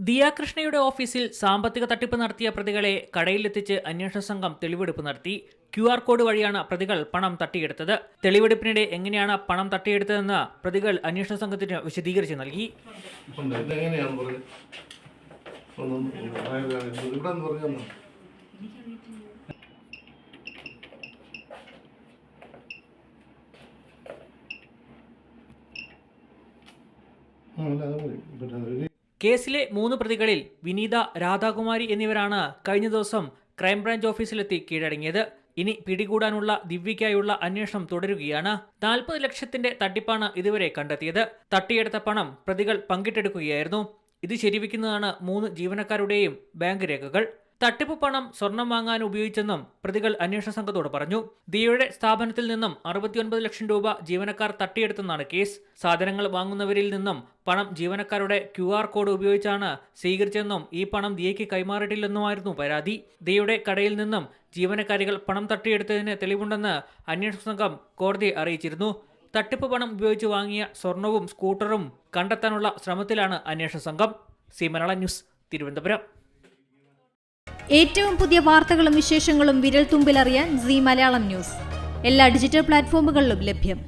ദിയ കൃഷ്ണയുടെ ഓഫീസിൽ സാമ്പത്തിക തട്ടിപ്പ് നടത്തിയ പ്രതികളെ കടയിലെത്തിച്ച് അന്വേഷണ സംഘം തെളിവെടുപ്പ് നടത്തി. QR കോഡ് വഴിയാണ് പ്രതികൾ പണം തട്ടിയെടുത്തത്. തെളിവെടുപ്പിനിടെ എങ്ങനെയാണ് പണം തട്ടിയെടുത്തതെന്ന് പ്രതികൾ അന്വേഷണ സംഘത്തിന് വിശദീകരിച്ച് നൽകി. കേസിലെ 3 പ്രതികളിൽ വിനീത, രാധാകുമാരി എന്നിവരാണ് കഴിഞ്ഞ ദിവസം ക്രൈംബ്രാഞ്ച് ഓഫീസിലെത്തി കീഴടങ്ങിയത്. ഇനി പിടികൂടാനുള്ള ദിവ്യയ്ക്കായുള്ള അന്വേഷണം തുടരുകയാണ്. 40 ലക്ഷത്തിന്റെ തട്ടിപ്പാണ് ഇതുവരെ കണ്ടെത്തിയത്. തട്ടിയെടുത്ത പണം പ്രതികൾ പങ്കിട്ടെടുക്കുകയായിരുന്നു. ഇത് ശരിവെക്കുന്നതാണ് 3 ജീവനക്കാരുടെയും ബാങ്ക് രേഖകൾ. തട്ടിപ്പ് പണം സ്വർണം വാങ്ങാൻ ഉപയോഗിച്ചെന്നും പ്രതികൾ അന്വേഷണ സംഘത്തോട് പറഞ്ഞു. ദിയയുടെ സ്ഥാപനത്തിൽ നിന്നും 69 ലക്ഷം രൂപ ജീവനക്കാർ തട്ടിയെടുത്തെന്നാണ് കേസ്. സാധനങ്ങൾ വാങ്ങുന്നവരിൽ നിന്നും പണം ജീവനക്കാരുടെ QR കോഡ് ഉപയോഗിച്ചാണ് സ്വീകരിച്ചതെന്നും ഈ പണം ദിയയ്ക്ക് കൈമാറിയിട്ടില്ലെന്നുമായിരുന്നു പരാതി. ദിയയുടെ കടയിൽ നിന്നും ജീവനക്കാരികൾ പണം തട്ടിയെടുത്തതിന് തെളിവുണ്ടെന്ന് അന്വേഷണ സംഘം കോടതിയെ അറിയിച്ചിരുന്നു. തട്ടിപ്പ് പണം ഉപയോഗിച്ച് വാങ്ങിയ സ്വർണവും സ്കൂട്ടറും കണ്ടെത്താനുള്ള ശ്രമത്തിലാണ് അന്വേഷണ സംഘം. C Malayalam news, Thiruvananthapuram. ഏറ്റവും പുതിയ വാർത്തകളും വിശേഷങ്ങളും വിരൽ തുമ്പിലറിയാൻ സി മലയാളം ന്യൂസ് എല്ലാ ഡിജിറ്റൽ പ്ലാറ്റ്ഫോമുകളിലും ലഭ്യം.